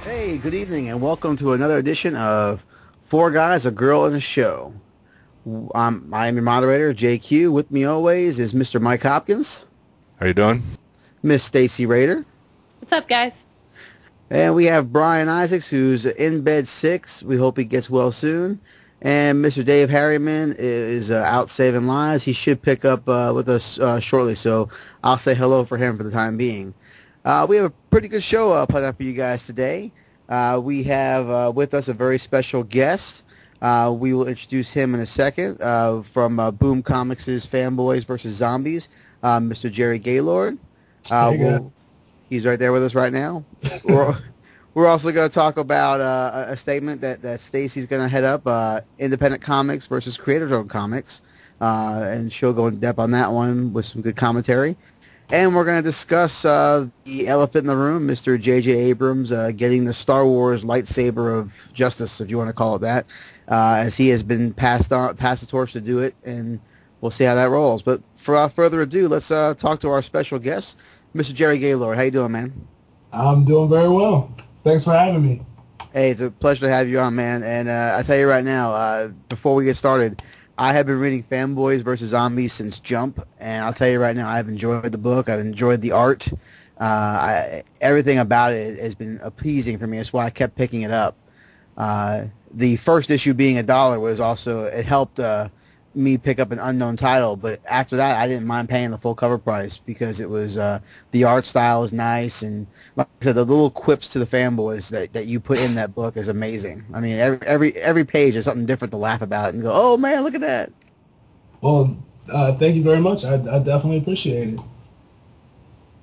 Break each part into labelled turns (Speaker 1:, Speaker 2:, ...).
Speaker 1: Hey, good evening, and welcome to another edition of Four Guys, a Girl, and a Show. I'm your moderator, JQ. With me always is Mr. Mike Hopkins,
Speaker 2: How you doing?
Speaker 1: Miss Stacy Rader,
Speaker 3: What's up, guys?
Speaker 1: and we have Brian Isaacs, who's in bed sick. We hope he gets well soon. And Mr. Dave Harriman is out saving lives. He should pick up with us shortly, so I'll say hello for him for the time being. We have a pretty good show planned out for you guys today. We have with us a very special guest. We will introduce him in a second from Boom Comics' Fanboys versus Zombies, Mr. Jerry Gaylord.
Speaker 4: Hey, guys.
Speaker 1: He's right there with us right now. We're, we're also going to talk about a statement that Stacy's going to head up, independent comics versus creator-owned comics, and she'll go in depth on that one with some good commentary. And we're going to discuss the elephant in the room, Mr. JJ Abrams getting the Star Wars lightsaber of justice, if you want to call it that, as he has been passed the torch to do it, and we'll see how that rolls. But without further ado, let's talk to our special guest, Mr. Jerry Gaylord. How you doing, man?
Speaker 4: I'm doing very well. Thanks for having me.
Speaker 1: Hey, it's a pleasure to have you on, man. And I tell you right now, before we get started, I have been reading Fanboys versus Zombies since Jump, and I'll tell you right now, I've enjoyed the book. I've enjoyed the art. Everything about it has been pleasing for me. That's why I kept picking it up. The first issue being $1 was also, it helped me pick up an unknown title, but after that, I didn't mind paying the full cover price because it was the art style is nice, and like I said, the little quips to the fanboys that you put in that book is amazing. I mean, every page is something different to laugh about and go, oh man, look at that.
Speaker 4: Well, thank you very much. I definitely appreciate it.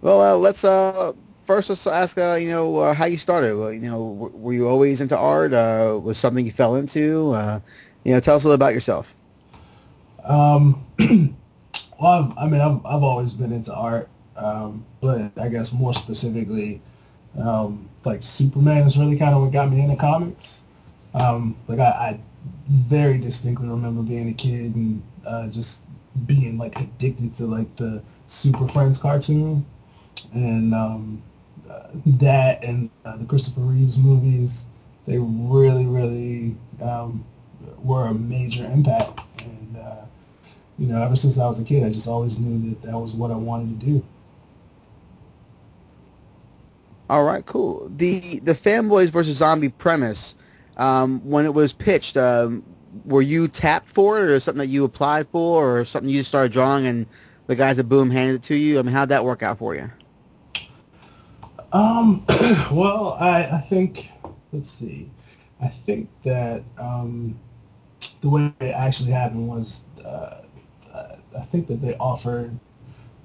Speaker 1: Well, let's first let's ask how you started. Well, were you always into art? Was something you fell into? Tell us a little about yourself.
Speaker 4: Well, I've always been into art, but I guess more specifically, like Superman is really kind of what got me into comics. I very distinctly remember being a kid and just being like addicted to like the Super Friends cartoon, and that and the Christopher Reeves movies. They really were a major impact. And ever since I was a kid, I just always knew that was what I wanted to do.
Speaker 1: All right, cool. The Fanboys versus Zombie premise, when it was pitched, were you tapped for it, or something that you applied for, or something you just started drawing and the guys at Boom handed it to you? I mean, how'd that work out for you?
Speaker 4: Well, I think, let's see. I think that the way it actually happened was I think that they offered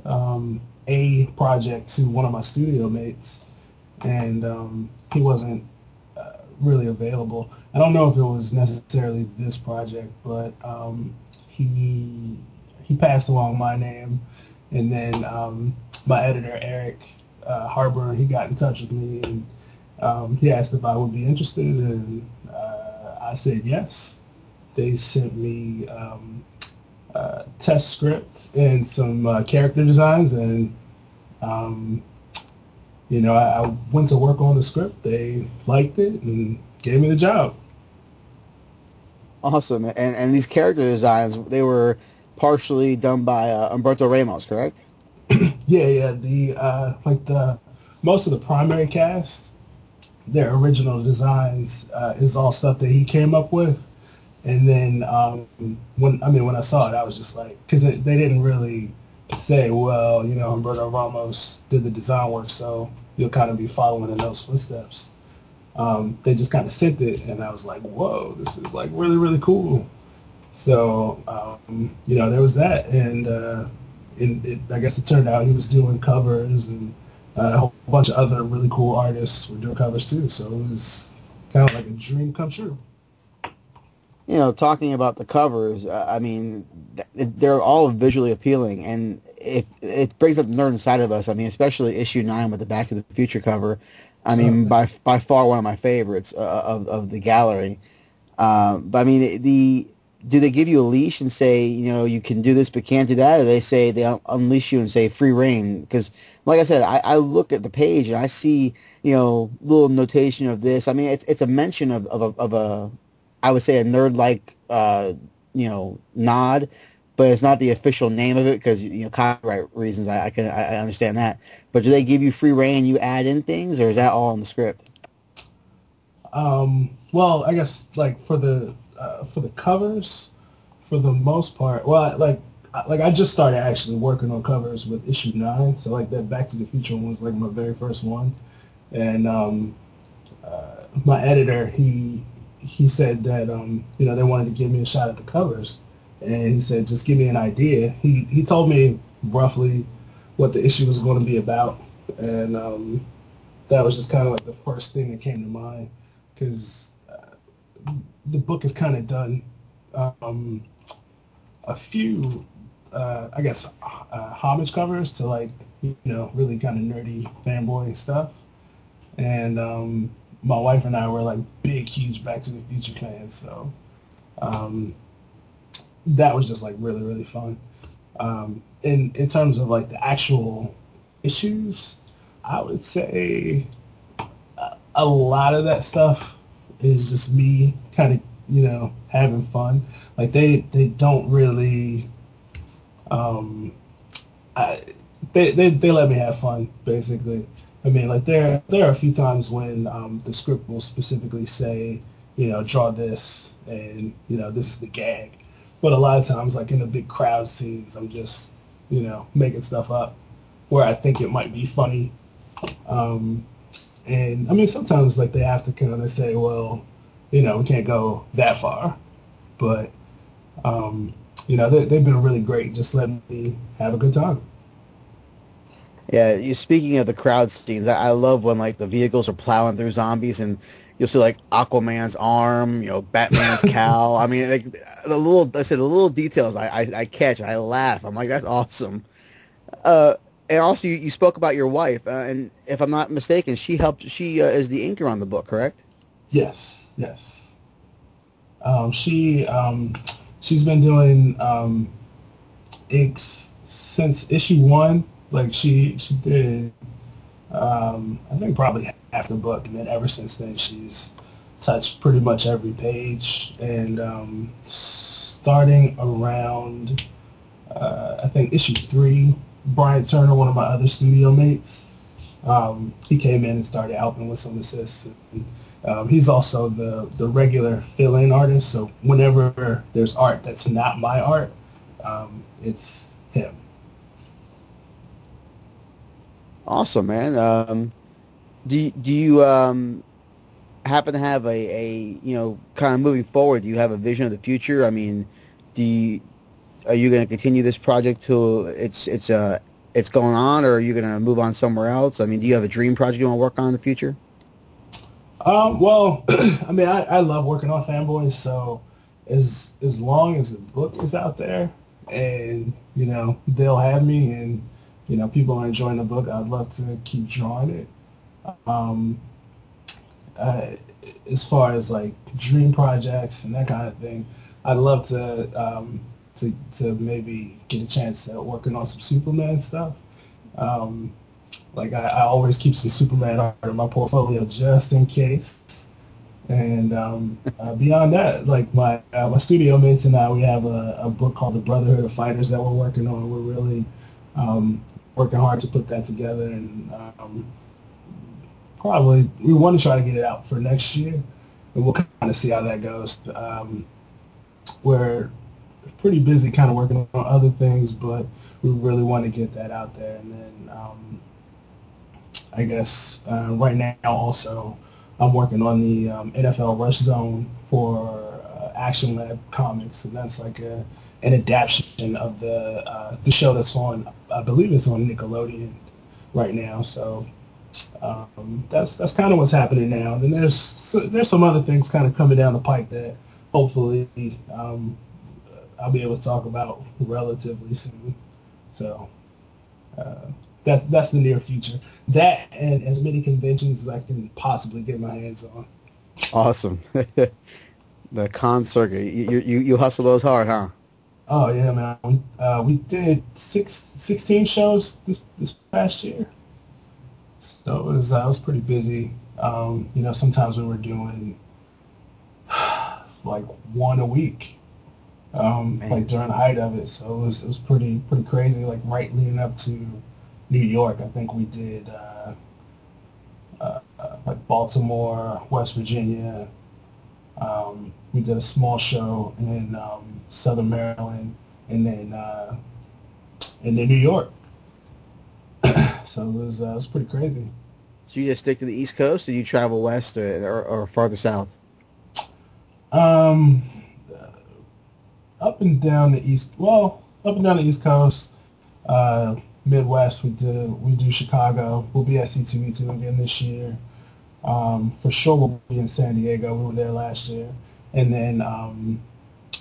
Speaker 4: a project to one of my studio mates, and he wasn't really available. I don't know if it was necessarily this project, but he passed along my name, and then my editor Eric Harbour, he got in touch with me, and he asked if I would be interested, and I said yes. They sent me test script and some character designs, and I went to work on the script. They liked it and gave me the job.
Speaker 1: Awesome. And these character designs, they were partially done by Humberto Ramos, correct?
Speaker 4: Yeah. The most of the primary cast, their original designs is all stuff that he came up with. And then when I saw it, I was just like, because they didn't really say, well, Humberto Ramos did the design work, so you'll kind of be following in those footsteps. They just kind of sent it, and I was like, whoa, this is like really cool. So there was that, and I guess it turned out he was doing covers, and a whole bunch of other really cool artists were doing covers too. So it was kind of like a dream come true.
Speaker 1: Talking about the covers, I mean, they're all visually appealing, and if it brings up the nerd inside of us. I mean, especially issue 9 with the Back to the Future cover. I mean, by far one of my favorites of the gallery. But I mean, do they give you a leash and say, you can do this but can't do that, or they say they unleash you and say free reign? Because like I said, I look at the page and I see, little notation of this. I mean, it's a mention of a I would say a nerd like nod, but it's not the official name of it because copyright reasons. I understand that. But do they give you free reign? You add in things, or is that all in the script?
Speaker 4: Well, I guess like for the covers, for the most part, well, like I just started actually working on covers with issue 9, so like that Back to the Future one was like my very first one, and my editor he said that they wanted to give me a shot at the covers, and he said just give me an idea. He told me roughly what the issue was going to be about, and that was just kind of like the first thing that came to mind because the book is kind of done a few, I guess, homage covers to like really kind of nerdy fanboy stuff, and my wife and I were like big, huge Back to the Future fans, so um, that was just like really, really fun. In terms of like the actual issues, I would say a lot of that stuff is just me kind of having fun. Like they don't really I, they let me have fun basically. I mean, like there are a few times when the script will specifically say, draw this, and this is the gag. But a lot of times, like in the big crowd scenes, I'm just making stuff up where I think it might be funny. Um, and I mean, sometimes like they have to kind of say, well, we can't go that far. But they've been really great, just letting me have a good time.
Speaker 1: Yeah, you speaking of the crowd scenes, I love when like the vehicles are plowing through zombies and you'll see like Aquaman's arm, Batman's cowl. I mean, like the little details I catch, I laugh. I'm like, that's awesome. Uh, and also you spoke about your wife, and if I'm not mistaken, she is the inker on the book, correct?
Speaker 4: Yes, yes. She's been doing inks since issue 1. Like she did, I think probably half the book, and then ever since then she's touched pretty much every page. And starting around, I think issue 3, Brian Turner, one of my other studio mates, he came in and started helping with some assists. And, he's also the regular fill-in artist, so whenever there's art that's not my art, it's him.
Speaker 1: Awesome, man. Do you happen to have a kind of moving forward? Do you have a vision of the future? I mean, do you, are you going to continue this project till it's going on, or are you going to move on somewhere else? I mean, do you have a dream project you want to work on in the future?
Speaker 4: Well, I mean, I love working on Fanboys, so as long as the book is out there and, they'll have me and, people are enjoying the book, I'd love to keep drawing it. Um, uh, as far as like dream projects and that kind of thing, I'd love to maybe get a chance at working on some Superman stuff. Um, like I always keep some Superman art in my portfolio just in case. And beyond that, like my studio mates and I, we have a book called The Brotherhood of Fighters that we're working on. We're really working hard to put that together, and probably we want to try to get it out for next year, and we'll kind of see how that goes. We're pretty busy kind of working on other things, but we really want to get that out there. And then I guess right now also I'm working on the NFL Rush Zone for Action Lab Comics, and that's like an adaptation of the show that's on, I believe it's on Nickelodeon right now. So that's kind of what's happening now. And then there's some other things kind of coming down the pike that hopefully I'll be able to talk about relatively soon. So that's the near future. That and as many conventions as I can possibly get my hands on.
Speaker 1: Awesome. The con circuit. You hustle those hard, huh?
Speaker 4: Oh yeah, man. We did 16 shows this past year, so it was pretty busy. Sometimes we were doing like one a week, like
Speaker 1: Man.
Speaker 4: during the height of it. So it was pretty crazy. Like right leading up to New York, I think we did like Baltimore, West Virginia. We did a small show in Southern Maryland, and then New York. So it was pretty crazy.
Speaker 1: So you just stick to the East Coast, or you travel west or farther south?
Speaker 4: Um, Up and down the east. Well, up and down the East Coast. Uh, Midwest, we do Chicago. We'll be at C2E2 again this year. For sure, we'll be in San Diego. We were there last year, and then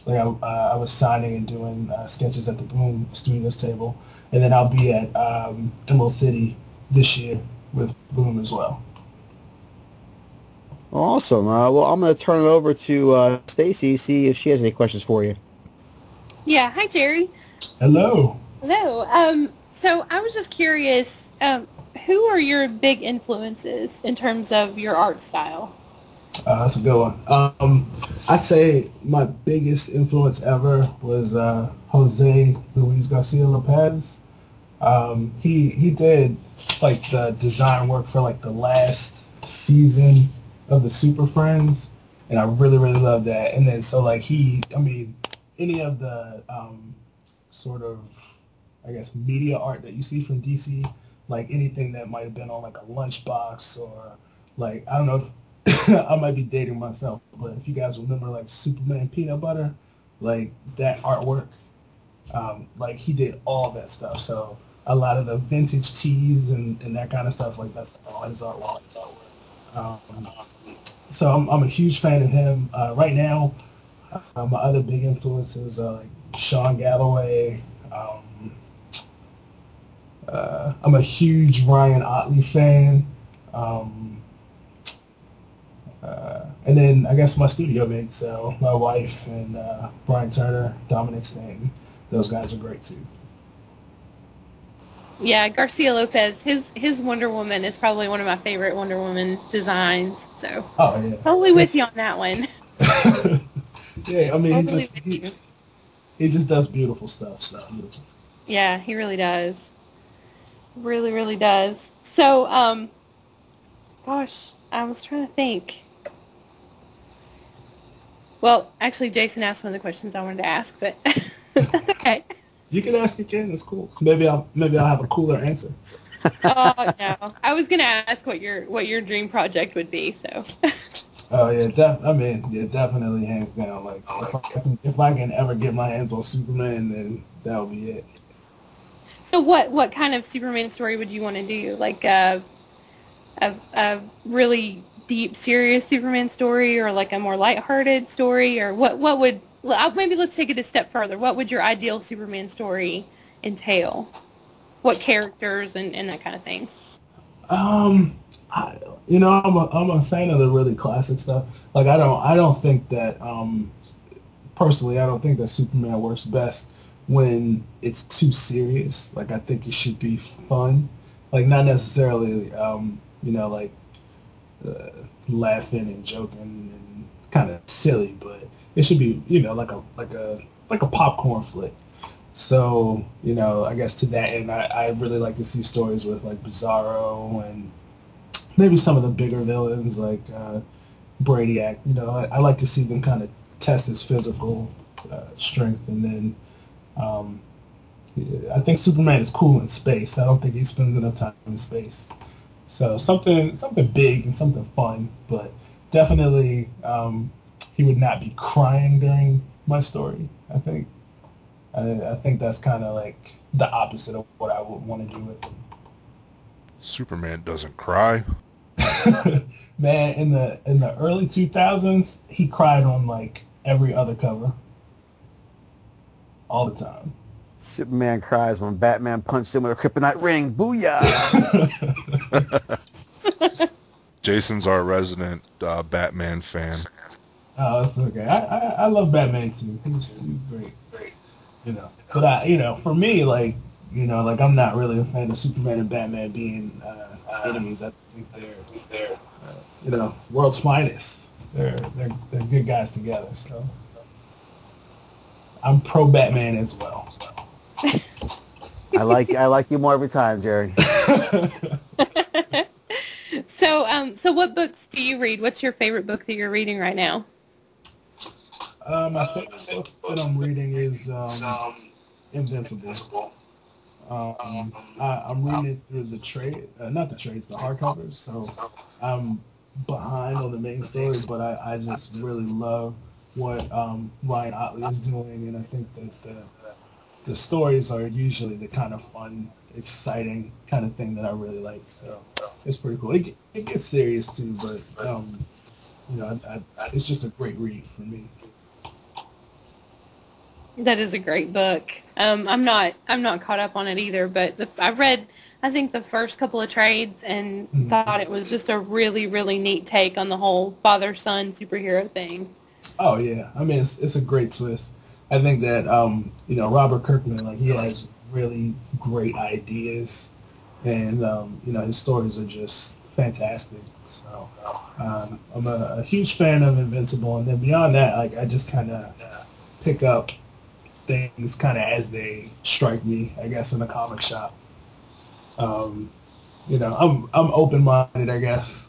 Speaker 4: like I was signing and doing sketches at the Boom Studios table, and then I'll be at Emerald City this year with Boom as well.
Speaker 1: Awesome. Well, I'm going to turn it over to Stacy, see if she has any questions for you.
Speaker 2: Yeah, hi Jerry.
Speaker 4: Hello.
Speaker 2: Hello. So I was just curious, who are your big influences in terms of your art style?
Speaker 4: That's a good one. I'd say my biggest influence ever was Jose Luis Garcia Lopez. He did like the design work for like the last season of the Super Friends, and I really loved that. And then so like any of the sort of I guess media art that you see from DC, like anything that might have been on like a lunchbox or like I don't know if I might be dating myself, but if you guys remember like Superman peanut butter, like that artwork, like he did all that stuff. So a lot of the vintage tees and that kind of stuff, like that's all his artwork. Um, so I'm a huge fan of him. Right now, my other big influences are like Sean Galloway. I'm a huge Ryan Otley fan. And then I guess my studio mates, so my wife and Brian Turner, Dominic Stanton, those guys are great too.
Speaker 2: Yeah, Garcia Lopez, his Wonder Woman is probably one of my favorite Wonder Woman designs. So
Speaker 4: Oh yeah,
Speaker 2: totally with you on that one.
Speaker 4: yeah. I mean,
Speaker 2: Totally with you.
Speaker 4: he just does beautiful stuff. So beautiful.
Speaker 2: Yeah, he really does. Really does. So, gosh, I was trying to think. Well, actually, Jason asked one of the questions I wanted to ask, but that's okay.
Speaker 4: You can ask again. It's cool. Maybe I'll have a cooler answer.
Speaker 2: Oh no, I was gonna ask what your dream project would be. So.
Speaker 4: Oh yeah, definitely hands down. Like if I can ever get my hands on Superman, then that'll be it.
Speaker 2: So what kind of Superman story would you want to do? Like a really deep, serious Superman story, or like a more lighthearted story, or what would maybe let's take it a step further. What would your ideal Superman story entail? What characters and that kind of thing?
Speaker 4: I'm a fan of the really classic stuff. Like I don't think that personally I don't think that Superman works best when it's too serious. Like I think it should be fun. Like not necessarily like laughing and joking and kind of silly, but it should be like a popcorn flick. So I guess to that end, I really like to see stories with like Bizarro and maybe some of the bigger villains like Brainiac. I like to see them kind of test his physical strength, and then I think Superman is cool in space. I don't think he spends enough time in space. So something big and something fun, but definitely he would not be crying during my story. I think that's kind of like the opposite of what I would want to do with him.
Speaker 3: Superman doesn't cry.
Speaker 4: Man, in the early 2000s, he cried on like every other cover, all the time.
Speaker 1: Superman cries when Batman punched him with a kryptonite ring. Booyah!
Speaker 3: Jason's our resident Batman fan.
Speaker 4: Oh, that's okay. I love Batman too. He's great. But for me, like, like I'm not really a fan of Superman and Batman being enemies. I think they're world's finest. They're good guys together. So I'm pro Batman as well.
Speaker 1: I like you more every time, Jerry.
Speaker 2: So what books do you read? What's your favorite book that you're reading right now?
Speaker 4: My favorite book that I'm reading is Invincible. I'm reading it through the trade, not the trades, the hardcovers. So I'm behind on the main story, but I just really love what Ryan Otley is doing, and I think that the stories are usually the kind of fun, exciting kind of thing that I really like. So it's pretty cool. It gets serious too, but it's just a great read for me.
Speaker 2: That is a great book. I'm not caught up on it either, but I read, I think, the first couple of trades and thought it was just a really, really neat take on the whole father-son superhero thing.
Speaker 4: Oh yeah, I mean it's a great twist. I think that Robert Kirkman, like, he has really great ideas, and his stories are just fantastic. So I'm a huge fan of Invincible, and then beyond that, like, I just kind of pick up things kind of as they strike me, I guess, in the comic shop. I'm open-minded, I guess.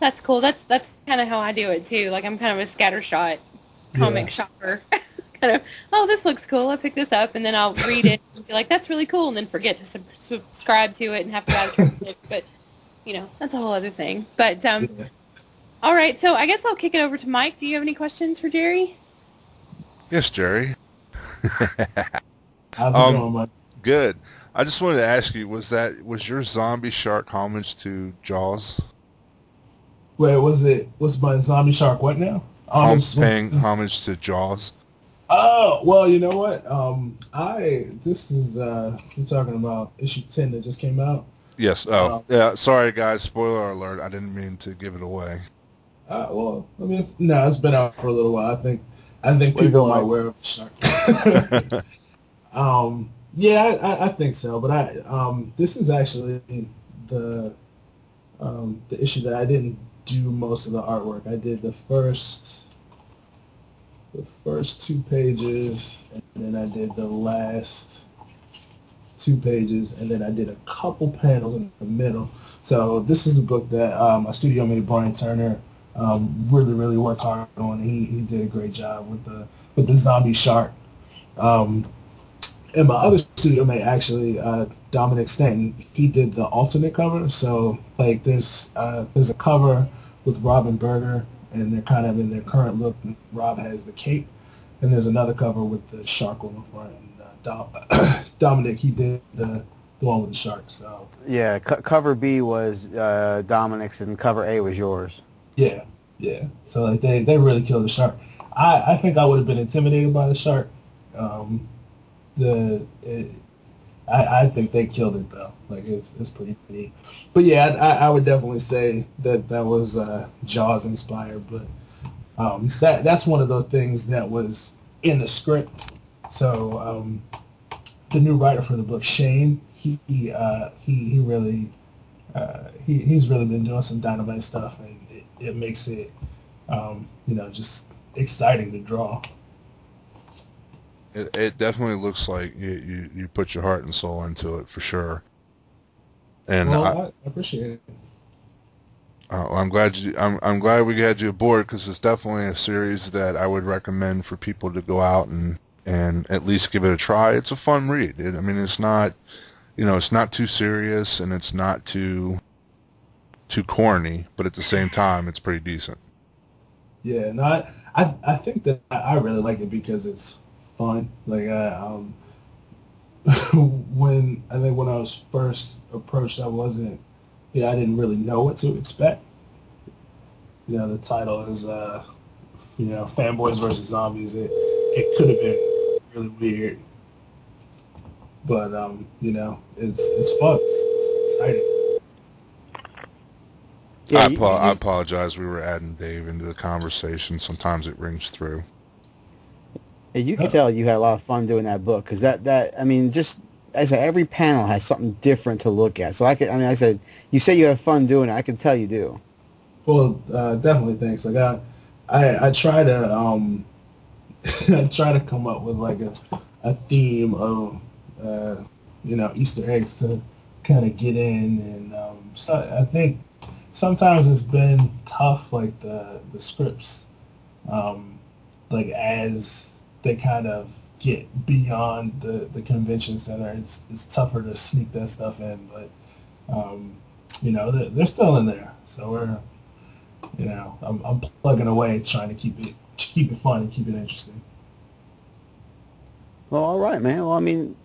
Speaker 2: That's cool. That's kind of how I do it too. Like, I'm kind of a scattershot comic shopper. Kind of, oh, this looks cool. I pick this up, and then I'll read it and be like, that's really cool, and then forget to subscribe to it and have to buy a trade. But that's a whole other thing. But all right. So I guess I'll kick it over to Mike. Do you have any questions for Jerry?
Speaker 3: Yes, Jerry.
Speaker 4: How's it going, Mike?
Speaker 3: Good. I just wanted to ask you, was your zombie shark homage to Jaws?
Speaker 4: Wait, was my zombie shark what now?
Speaker 3: Paying homage to Jaws.
Speaker 4: Oh, well, you know what? This is you're talking about issue 10 that just came out.
Speaker 3: Yes. Oh, yeah. Sorry, guys. Spoiler alert. I didn't mean to give it away.
Speaker 4: Well, I mean, no, it's been out for a little while. I think people are aware of the shark. Yeah, I think so. But this is actually the issue that I didn't do most of the artwork. I did the first 2 pages, and then I did the last 2 pages, and then I did a couple panels in the middle. So this is a book that my studio mate Brian Turner really, really worked hard on. He did a great job with the zombie shark. And my other studio mate, actually, Dominic Stanton, he did the alternate cover. So, like, there's a cover with Rob and Berger, and they're kind of in their current look. Rob has the cape, and there's another cover with the shark on the front. And Dominic, he did the one with the shark. So
Speaker 1: Yeah, cover B was Dominic's, and cover A was yours.
Speaker 4: yeah. So, like, they really killed the shark. I think I would have been intimidated by the shark. I think they killed it though. Like, it's pretty neat. But yeah, I would definitely say that was Jaws inspired. But that's one of those things that was in the script. So the new writer for the book, Shane, he really he's really been doing some dynamite stuff, and it makes it just exciting to draw.
Speaker 3: It definitely looks like you put your heart and soul into it for sure. And
Speaker 4: I appreciate it.
Speaker 3: I'm glad glad we had you aboard, because it's definitely a series that I would recommend for people to go out and at least give it a try. It's a fun read. I mean, it's not it's not too serious, and it's not too corny, but at the same time, it's pretty decent.
Speaker 4: Yeah, no, I think that I really like it because it's fun. Like, when I was first approached, I didn't really know what to expect. The title is Fanboys versus Zombies. It could have been really weird, but it's fun. It's exciting.
Speaker 1: Yeah,
Speaker 3: I apologize. We were adding Dave into the conversation. Sometimes it rings through.
Speaker 1: And you can tell you had a lot of fun doing that book because I mean, just I said, every panel has something different to look at. So I said, you say you have fun doing it. I can tell you do.
Speaker 4: Well, definitely thanks. Like I try to I try to come up with like a theme of Easter eggs to kind of get in, and so I think sometimes it's been tough, like the scripts, like as they kind of get beyond the convention center, it's tougher to sneak that stuff in, but they're still in there, so we're I'm plugging away trying to keep it fun and keep it interesting.
Speaker 1: Well, all right, man. Well, I mean,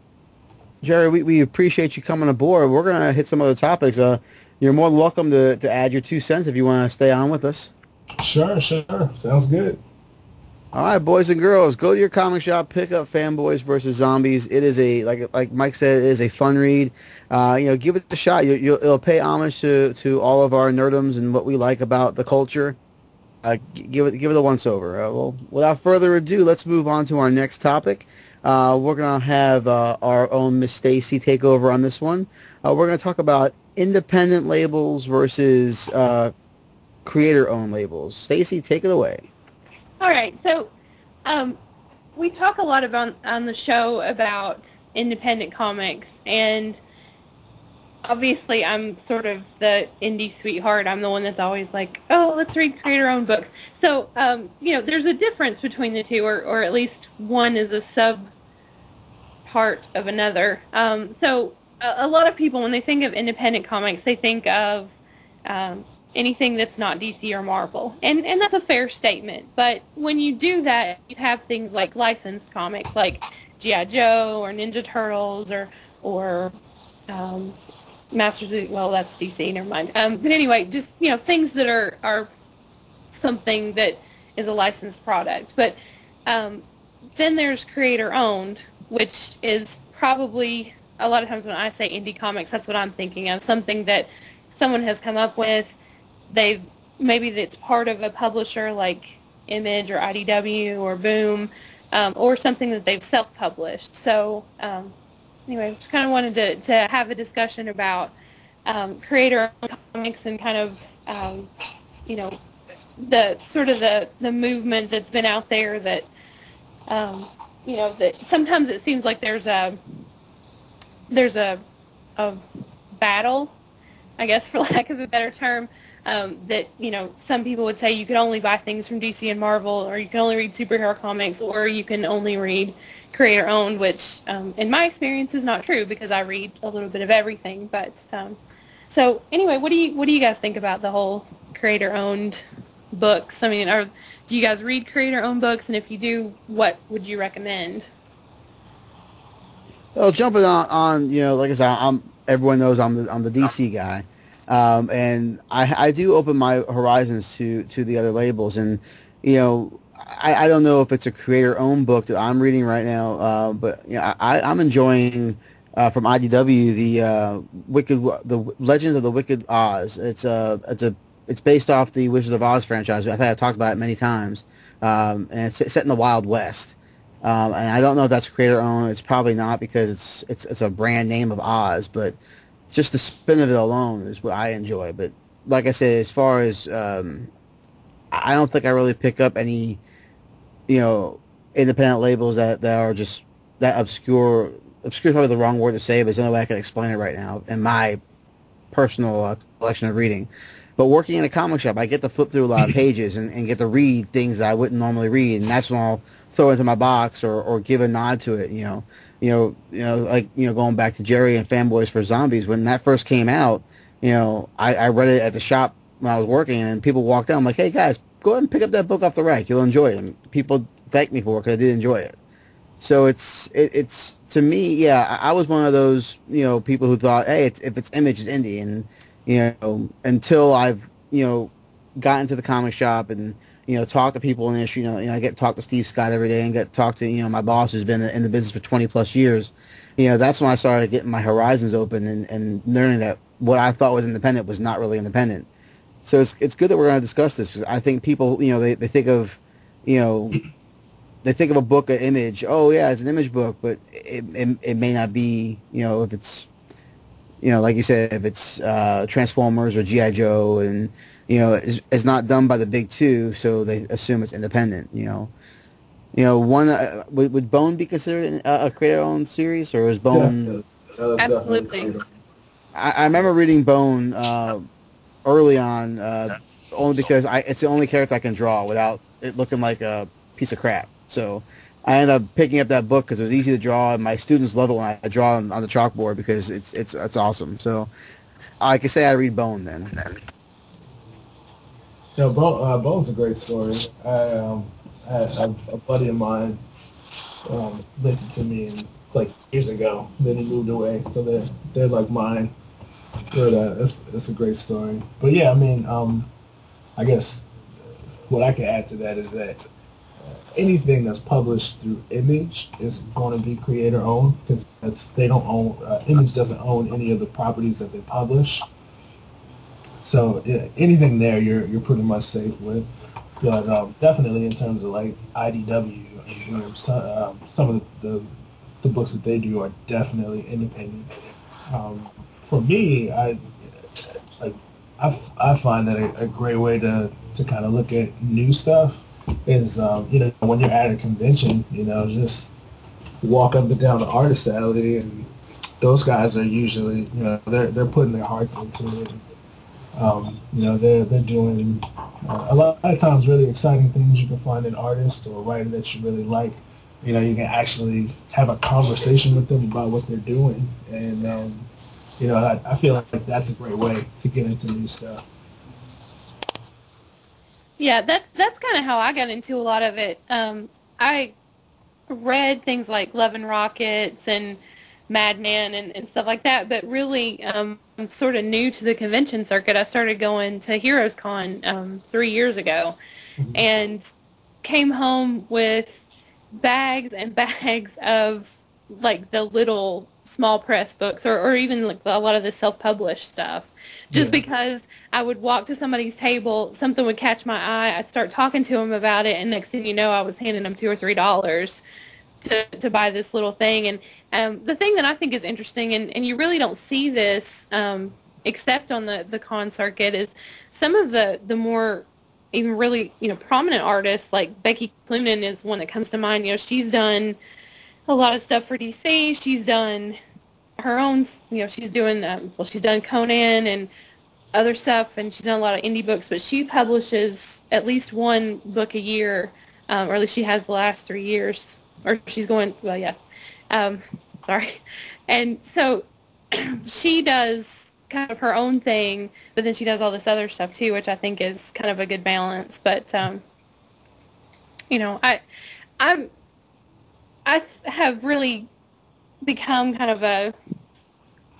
Speaker 1: Jerry, we appreciate you coming aboard. We're going to hit some other topics. You're more than welcome to add your 2 cents if you want to stay on with us.
Speaker 4: Sure. Sounds good.
Speaker 1: All right, boys and girls, go to your comic shop, pick up Fanboys versus Zombies. It is like Mike said, it is a fun read. Give it a shot. It'll pay homage to all of our nerdums and what we like about the culture. Give it a once over. Well, without further ado, let's move on to our next topic. We're going to have our own Miss Stacy take over on this one. We're going to talk about independent labels versus creator-owned labels. Stacy, take it away.
Speaker 2: All right, so we talk a lot on the show about independent comics, and obviously I'm sort of the indie sweetheart. I'm the one that's always like, oh, let's read creator-owned books. So, there's a difference between the two, or at least one is a sub-part of another. So a lot of people, when they think of independent comics, they think of anything that's not DC or Marvel. And that's a fair statement. But when you do that, you have things like licensed comics like G.I. Joe or Ninja Turtles or Masters of... Well, that's DC, never mind. But anyway, just, things that are something that is a licensed product. But then there's creator-owned, which is probably... A lot of times when I say indie comics, that's what I'm thinking of. Something that someone has come up with. Maybe it's part of a publisher like Image or IDW or Boom, or something that they've self-published. So anyway, just kind of wanted to have a discussion about creator comics and kind of the sort of the movement that's been out there that that sometimes it seems like there's a battle, I guess, for lack of a better term, that, some people would say you could only buy things from DC and Marvel, or you can only read superhero comics, or you can only read creator-owned, which, in my experience, is not true, because I read a little bit of everything. But, so, anyway, what do you guys think about the whole creator-owned books? I mean, do you guys read creator-owned books, and if you do, what would you recommend?
Speaker 1: Well, jumping on like I said, everyone knows I'm the DC guy, and I do open my horizons to the other labels, and I don't know if it's a creator-owned book that I'm reading right now, but I'm enjoying from IDW the Legends of the Wicked Oz. It's based off the Wizards of Oz franchise. I think I've talked about it many times, and it's set in the Wild West. And I don't know if that's creator-owned. It's probably not, because it's a brand name of Oz, but just the spin of it alone is what I enjoy. But like I said, as far as I don't think I really pick up any independent labels that are just that obscure. Obscure is probably the wrong word to say, but it's the only way I can explain it right now in my personal collection of reading. But working in a comic shop, I get to flip through a lot of pages and get to read things that I wouldn't normally read, and that's when I'll throw it into my box or give a nod to it. Going back to Jerry and Fanboys for Zombies, when that first came out, I read it at the shop when I was working, and people walked out. I'm like, hey guys, go ahead and pick up that book off the rack. You'll enjoy it. And people thanked me for it because I did enjoy it. So it's to me, yeah, I was one of those people who thought, hey, if it's Image, it's indie, and until I've, got into the comic shop and, talk to people in the industry, I get to talk to Steve Scott every day and get to talk to, my boss who's been in the business for 20 plus years. That's when I started getting my horizons open and learning that what I thought was independent was not really independent. So it's good that we're going to discuss this, because I think people, they think of, they think of a book, an image. Oh yeah, it's an image book, but it may not be. If it's like you said, if it's Transformers or GI Joe, and it's not done by the big two, so they assume it's independent. One would Bone be considered a creator-owned series, or was Bone?
Speaker 4: Yeah, that's
Speaker 2: Absolutely.
Speaker 4: definitely.
Speaker 1: I remember reading Bone early on, only because it's the only character I can draw without it looking like a piece of crap. So I ended up picking up that book because it was easy to draw, and my students love it when I draw on the chalkboard because it's awesome. So I can say I read Bone then.
Speaker 4: Bone's a great story. I had a buddy of mine lent it to me like years ago. Then he moved away, so they're like mine. But that's a great story. But yeah, I mean, I guess what I can add to that is that anything that's published through Image is going to be creator owned because they don't own Image doesn't own any of the properties that they publish. So yeah, anything there you're pretty much safe with. But definitely in terms of like IDW, some of the books that they do are definitely independent. For me, I find that a great way to kind of look at new stuff is when you're at a convention, just walk up and down the artist alley, and those guys are usually they're putting their hearts into it. They're doing a lot of times really exciting things. You can find an artist or a writer that you really like. You can actually have a conversation with them about what they're doing, and I feel like that's a great way to get into new stuff.
Speaker 2: Yeah, that's kind of how I got into a lot of it. I read things like Love and Rockets and Madman and stuff like that, but really I'm sort of new to the convention circuit. I started going to Heroes Con 3 years ago, and came home with bags and bags of like the little small press books or even like a lot of the self-published stuff, just because I would walk to somebody's table, something would catch my eye, I'd start talking to them about it, and next thing you know I was handing them $2 or $3 to buy this little thing. And the thing that I think is interesting, and you really don't see this except on the con circuit, is some of the more even really prominent artists, like Becky Cloonan is one that comes to mind. She's done a lot of stuff for DC. She's done her own, she's doing, she's done Conan and other stuff, and she's done a lot of indie books, but she publishes at least one book a year, or at least she has the last 3 years, or she's going, well, yeah, sorry. And so she does kind of her own thing, but then she does all this other stuff too, which I think is kind of a good balance. But, I have really become kind of I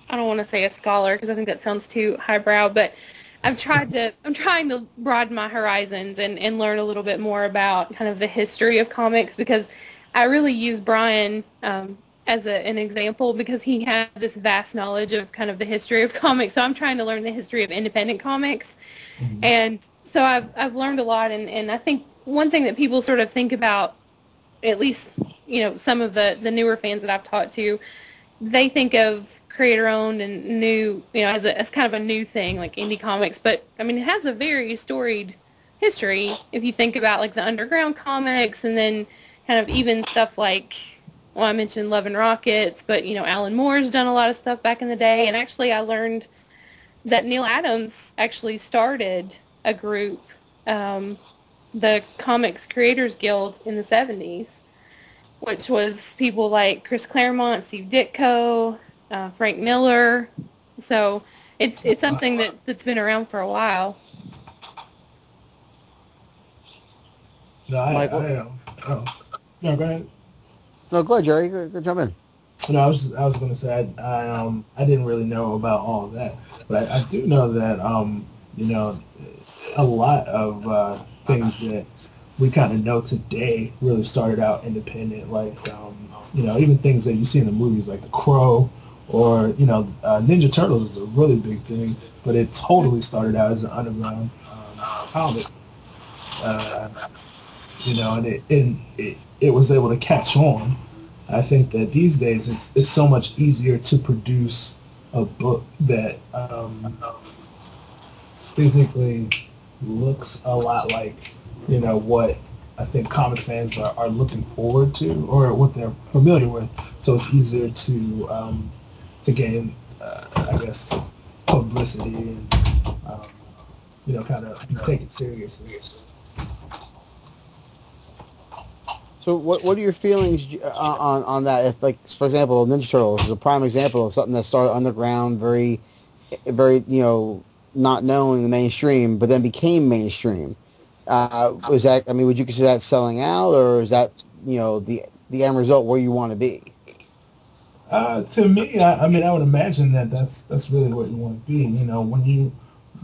Speaker 2: don't want to say a scholar because I think that sounds too highbrow, but I'm trying to broaden my horizons and learn a little bit more about kind of the history of comics, because I really use Brian as an example because he has this vast knowledge of kind of the history of comics. So I'm trying to learn the history of independent comics. And so I've learned a lot, and I think one thing that people sort of think about, at least, some of the newer fans that I've talked to, they think of creator-owned and new, as kind of a new thing, like indie comics. But, I mean, it has a very storied history if you think about, like, the underground comics, and then kind of even stuff like, well, I mentioned Love and Rockets, but, Alan Moore's done a lot of stuff back in the day. And actually I learned that Neil Adams actually started a group, the Comics Creators Guild, in the 70s, which was people like Chris Claremont, Steve Ditko, Frank Miller. So it's something that's been around for a while.
Speaker 4: No, no, go ahead.
Speaker 1: No, go ahead, Jerry. Go jump in.
Speaker 4: No, I was going to say I didn't really know about all of that, but I do know that a lot of things that we kind of know today really started out independent, like even things that you see in the movies like The Crow, or Ninja Turtles is a really big thing, but it totally started out as an underground comic. and it was able to catch on. I think that these days it's so much easier to produce a book that physically looks a lot like, what I think comic fans are looking forward to or what they're familiar with. So it's easier to gain, I guess, publicity and, kind of take it seriously.
Speaker 1: So what are your feelings on that? If, like, for example, Ninja Turtles is a prime example of something that started underground, very, very, not known in the mainstream, but then became mainstream. Was that? I mean, would you consider that selling out, or is that, the end result where you want to be?
Speaker 4: To me, I mean, I would imagine that that's really what you want to be.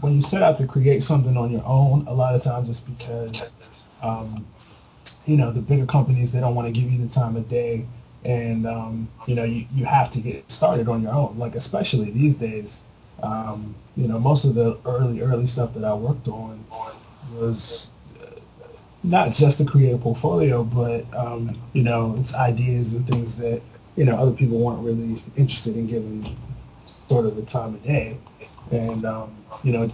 Speaker 4: When you set out to create something on your own, a lot of times it's because the bigger companies, they don't want to give you the time of day, and you have to get started on your own. Like, especially these days, most of the early stuff that I worked on was not just to create a portfolio, but it's ideas and things that other people weren't really interested in giving sort of the time of day, and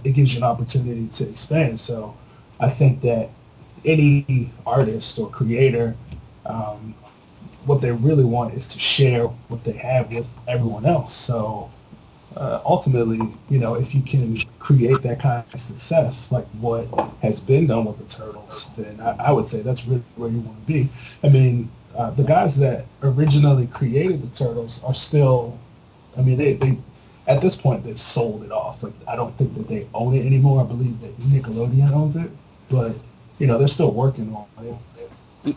Speaker 4: it gives you an opportunity to expand. So I think that any artist or creator, what they really want is to share what they have with everyone else. So ultimately, if you can create that kind of success, like what has been done with the Turtles, then I would say that's really where you want to be. I mean, the guys that originally created the Turtles are still, I mean, they at this point, they've sold it off. Like, I don't think that they own it anymore. I believe that Nickelodeon owns it, but they're still working on it.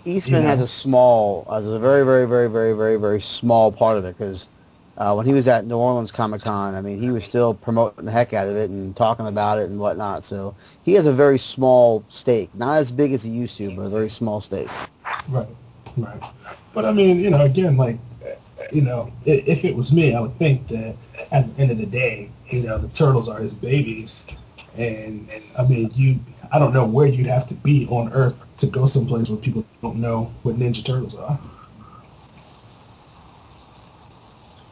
Speaker 1: Eastman has a very, very, very, very, very, very small part of it, because when he was at New Orleans Comic Con, I mean, he was still promoting the heck out of it and talking about it and whatnot. So he has a very small stake, not as big as he used to, but a very small stake.
Speaker 4: Right. But I mean, again, like, if it was me, I would think that at the end of the day, the Turtles are his babies, and I mean, I don't know where you'd have to be on Earth to go someplace where people don't know what Ninja Turtles are.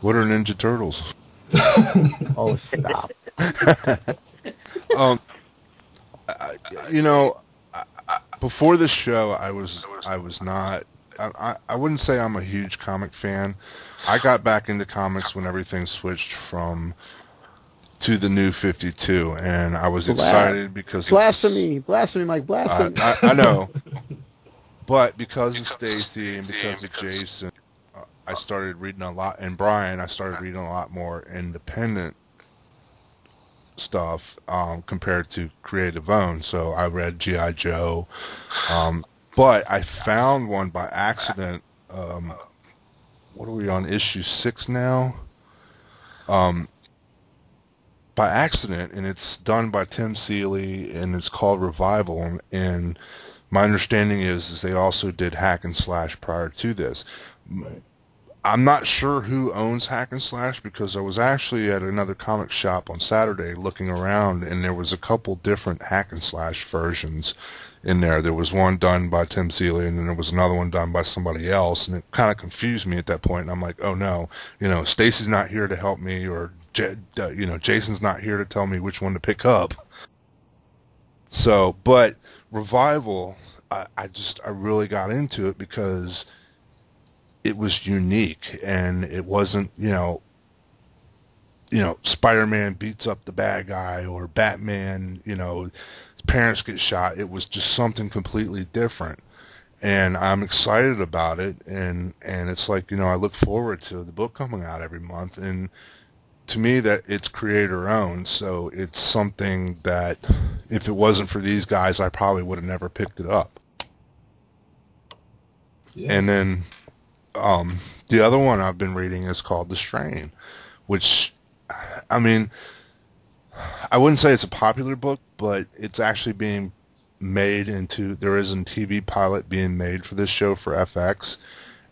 Speaker 3: What are Ninja Turtles?
Speaker 1: Oh, stop.
Speaker 3: Before this show, I was not. I wouldn't say I'm a huge comic fan. I got back into comics when everything switched to the New 52, and I was excited because
Speaker 1: blasphemy, Mike, blasphemy.
Speaker 3: I know, but because of Stacy and because of Jason, I started reading a lot, and Brian, I started reading a lot more independent stuff compared to creative owned. So I read G.I. Joe, but I found one by accident. What are we on, issue 6 now? By accident, and it's done by Tim Seeley, and it's called Revival. And my understanding is they also did Hack and Slash prior to this. I'm not sure who owns Hack and Slash, because I was actually at another comic shop on Saturday looking around, and there was a couple different Hack and Slash versions in there. There was one done by Tim Seeley, and then there was another one done by somebody else, and it kind of confused me at that point. And I'm like, oh no, Stacy's not here to help me, or Jason's not here to tell me which one to pick up. So, but Revival, I really got into it because it was unique, and it wasn't, Spider-Man beats up the bad guy, or Batman, his parents get shot. It was just something completely different, and I'm excited about it, and it's like, I look forward to the book coming out every month, and to me that it's creator owned, so it's something that if it wasn't for these guys, I probably would have never picked it up. Yeah. And then the other one I've been reading is called The Strain, which, I mean, I wouldn't say it's a popular book, but it's actually being made into, there is a TV pilot being made for this show for FX,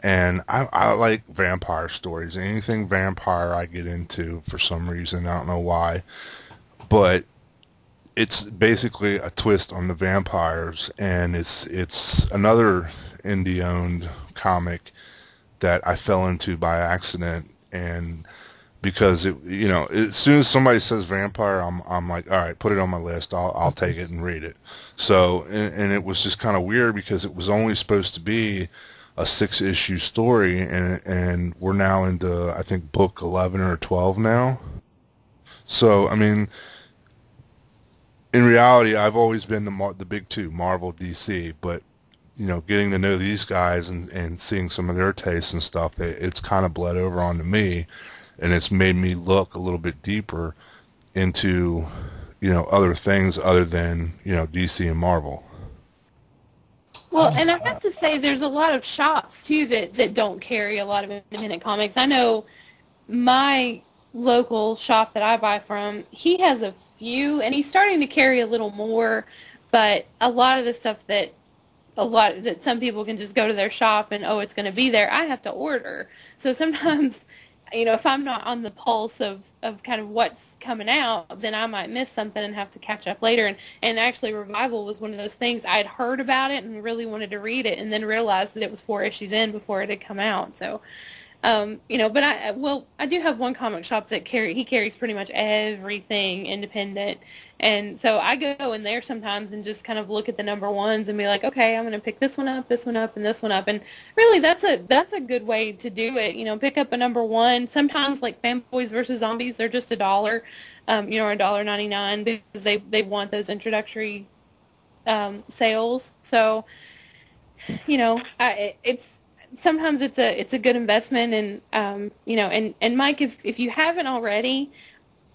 Speaker 3: and I like vampire stories. Anything vampire I get into for some reason, I don't know why, but it's basically a twist on the vampires, and it's another indie-owned comic that I fell into by accident, and because as soon as somebody says vampire, I'm like, all right, put it on my list. I'll take it and read it. So and it was just kind of weird because it was only supposed to be a 6-issue story, and we're now into, I think, book 11 or 12 now. So I mean, in reality, I've always been the big two, Marvel, DC, but getting to know these guys and seeing some of their tastes and stuff, it's kind of bled over onto me, and it's made me look a little bit deeper into, other things other than, DC and Marvel.
Speaker 2: Well, and I have to say there's a lot of shops, too, that don't carry a lot of independent comics. I know my local shop that I buy from, he has a few, and he's starting to carry a little more, but a lot of the stuff that some people can just go to their shop and, it's going to be there, I have to order. So sometimes, if I'm not on the pulse of kind of what's coming out, then I might miss something and have to catch up later. And actually, Revival was one of those things. I had heard about it and really wanted to read it, and then realized that it was 4 issues in before it had come out. So, but I do have one comic shop that he carries pretty much everything independent. And so I go in there sometimes and just kind of look at the number ones and be like, okay, I'm going to pick this one up, and this one up. And really, that's a good way to do it. Pick up a number one. Sometimes, like Fanboys versus Zombies, they're just $1, or $1.99, because they want those introductory sales. So, sometimes it's a good investment. And Mike, if you haven't already,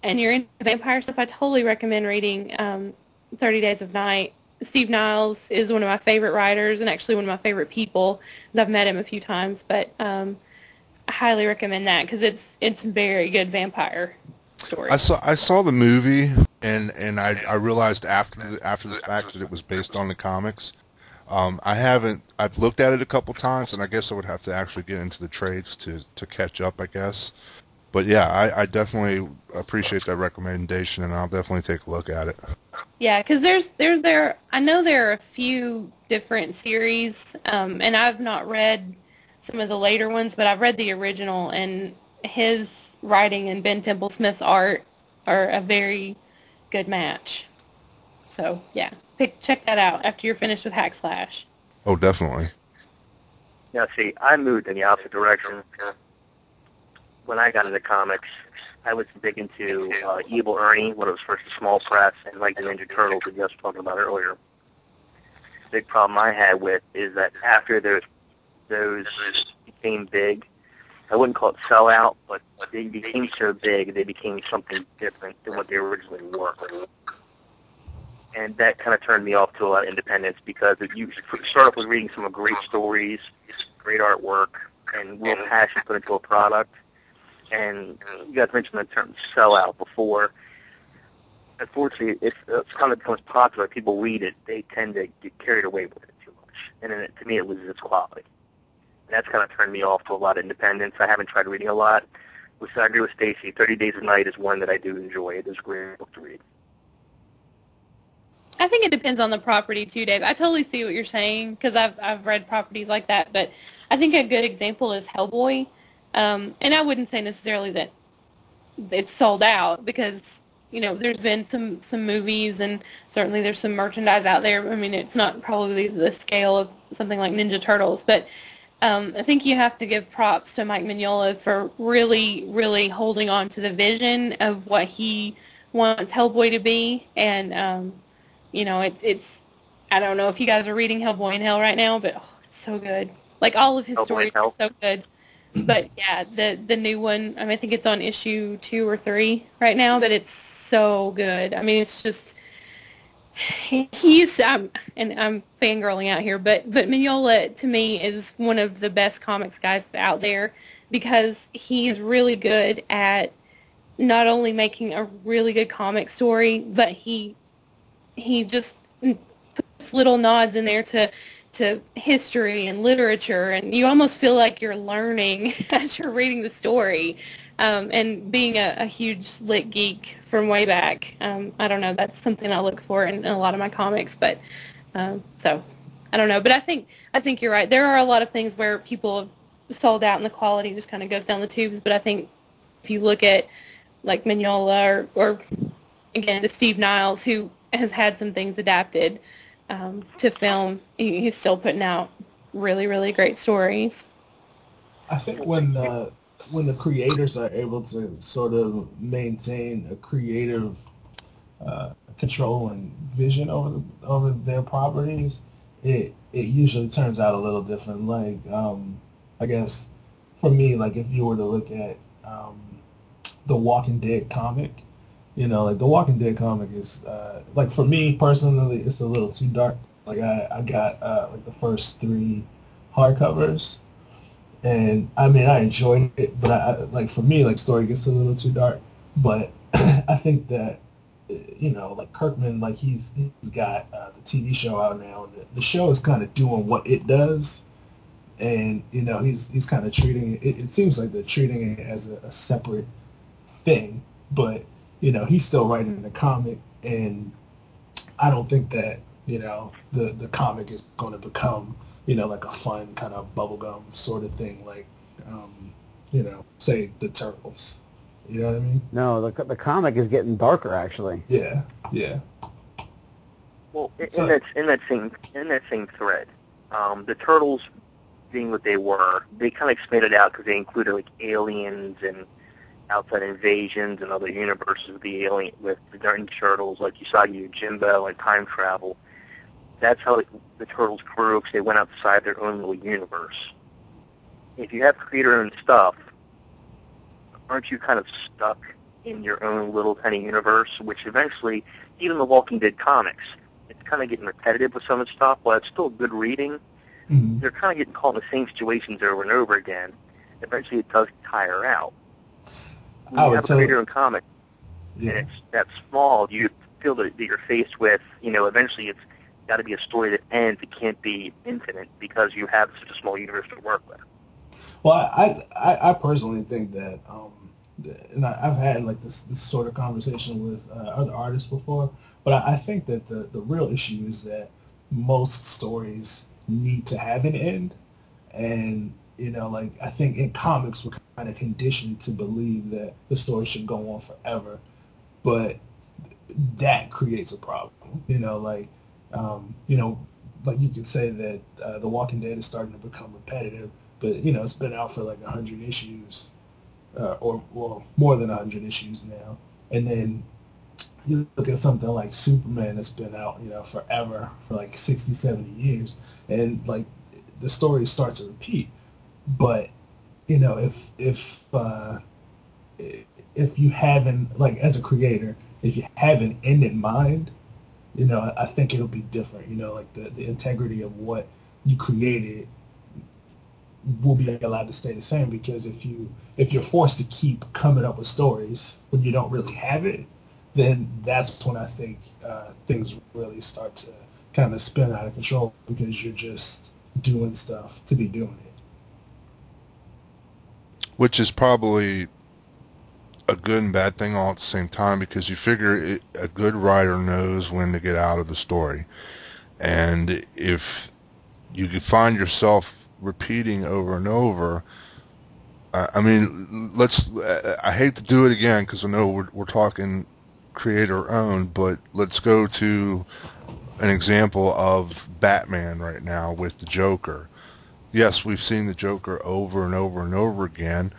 Speaker 2: and you're into vampire stuff, I totally recommend reading 30 Days of Night. Steve Niles is one of my favorite writers, and actually one of my favorite people, because I've met him a few times. But I highly recommend that, because it's very good vampire story.
Speaker 3: I saw the movie, and I realized after the fact that it was based on the comics. I've looked at it a couple times, and I guess I would have to actually get into the trades to catch up, I guess. But yeah, I definitely appreciate that recommendation, and I'll definitely take a look at it.
Speaker 2: Yeah, because I know there are a few different series, and I've not read some of the later ones, but I've read the original, and his writing and Ben Temple-Smith's art are a very good match. So yeah, check that out after you're finished with Hack Slash.
Speaker 3: Oh, definitely.
Speaker 5: Now, see, I moved in the opposite direction. When I got into comics, I was big into Evil Ernie, when it was first a small press, and like the Ninja Turtles that you guys were talking about earlier. The big problem I had with is that after those became big, I wouldn't call it sellout, but they became so big, they became something different than what they originally were. And that kind of turned me off to a lot of independence, because if you start off with reading some great stories, great artwork, and real passion put into a product. And you guys mentioned the term sellout before. Unfortunately, it's kind of becomes popular. People read it. They tend to get carried away with it too much. And then to me, it loses its quality. And that's kind of turned me off to a lot of independence. I haven't tried reading a lot. I agree with Stacy. 30 Days of Night is one that I do enjoy. It is a great book to read.
Speaker 2: I think it depends on the property too, Dave. I totally see what you're saying, because I've read properties like that. But I think a good example is Hellboy. And I wouldn't say necessarily that it's sold out, because, there's been some movies, and certainly there's some merchandise out there. I mean, it's not probably the scale of something like Ninja Turtles, but I think you have to give props to Mike Mignola for really, really holding on to the vision of what he wants Hellboy to be. And, it's I don't know if you guys are reading Hellboy in Hell right now, but it's so good. Like, all of his stories are so good. But yeah, the new one, I think it's on issue 2 or 3 right now, but it's so good. I mean, it's just, and I'm fangirling out here, but Mignola, to me, is one of the best comics guys out there, because he's really good at not only making a really good comic story, but he just puts little nods in there to history and literature, and you almost feel like you're learning as you're reading the story. And being a huge lit geek from way back, I don't know, that's something I look for in a lot of my comics. But so I don't know, but I think you're right. There are a lot of things where people have sold out and the quality just kind of goes down the tubes. But I think if you look at like Mignola or again the Steve Niles, who has had some things adapted to film, he's still putting out really, really great stories.
Speaker 4: I think when the creators are able to sort of maintain a creative control and vision over their properties, it usually turns out a little different. Like I guess for me, like if you were to look at the Walking Dead comic, like the Walking Dead comic is like for me personally, it's a little too dark. Like I got like the first 3 hardcovers, and I mean I enjoyed it, but I like for me like story gets a little too dark. But I think that like Kirkman, like he's got the TV show out now, and the show is kind of doing what it does, and he's kind of treating it. It seems like they're treating it as a separate thing, but he's still writing the comic, and I don't think that the comic is going to become like a fun kind of bubblegum sort of thing, like say the Turtles. You know what I mean?
Speaker 1: No, the comic is getting darker, actually.
Speaker 4: Yeah.
Speaker 5: Well, in that same thread, the Turtles being what they were, they kind of expanded out because they included like aliens and outside invasions and other universes with the Ninja Turtles, like Usagi Yojimbo and time travel. That's how the Turtles grew, because they went outside their own little universe. If you have creator-owned stuff, aren't you kind of stuck in your own little tiny universe, which eventually, even the Walking Dead comics, it's kind of getting repetitive with some of the stuff. While it's still good reading, they're kind of getting caught in the same situations over and over again. Eventually it does tire out. When you have a creator-owned comic, and it's that small, you feel that you're faced with, eventually it's got to be a story that ends. It can't be infinite because you have such a small universe to work with.
Speaker 4: Well, I personally think that, and I've had like this sort of conversation with other artists before, but I think that the real issue is that most stories need to have an end, and like I think in comics we're kind of conditioned to believe that the story should go on forever, but that creates a problem. Like you could say that The Walking Dead is starting to become repetitive. But, it's been out for like 100 issues, or more than 100 issues now. And then you look at something like Superman that's been out, forever, for like 60, 70 years. And like the story starts to repeat. But, if you haven't, like as a creator, if you have an end in mind, I think it'll be different. Like the integrity of what you created will be allowed to stay the same, because if you're forced to keep coming up with stories when you don't really have it, then that's when I think things really start to kind of spin out of control, because you're just doing stuff to be doing it.
Speaker 3: Which is probably a good and bad thing all at the same time, because you figure a good writer knows when to get out of the story. And if you could find yourself repeating over and over, I mean, I hate to do it again because I know we're talking creator owned, but let's go to an example of Batman right now with the Joker. Yes, we've seen the Joker over and over and over again,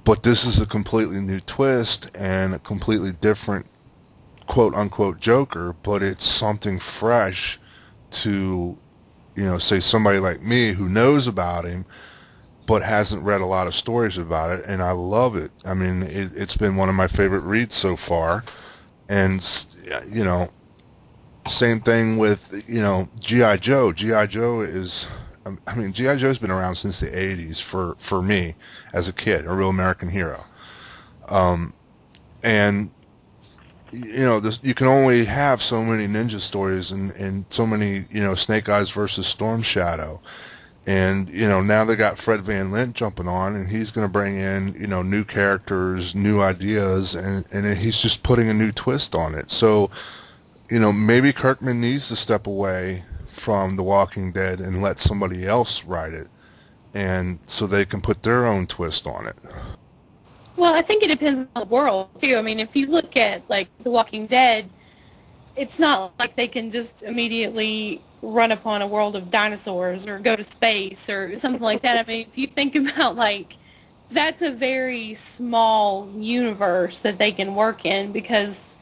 Speaker 3: but this is a completely new twist and a completely different quote-unquote Joker, but it's something fresh to, say somebody like me who knows about him but hasn't read a lot of stories about it, and I love it. I mean, it's been one of my favorite reads so far. And, same thing with, G.I. Joe. G.I. Joe is... G.I. Joe's been around since the 80s for me as a kid, a real American hero. And, you can only have so many ninja stories and so many, Snake Eyes versus Storm Shadow. And, now they got Fred Van Lint jumping on, and he's going to bring in, new characters, new ideas, and he's just putting a new twist on it. So, maybe Kirkman needs to step away from The Walking Dead and let somebody else write it, and so they can put their own twist on it.
Speaker 2: Well, I think it depends on the world, too. I mean, if you look at, like, The Walking Dead, it's not like they can just immediately run upon a world of dinosaurs or go to space or something like that. I mean, if you think about, like, that's a very small universe that they can work in because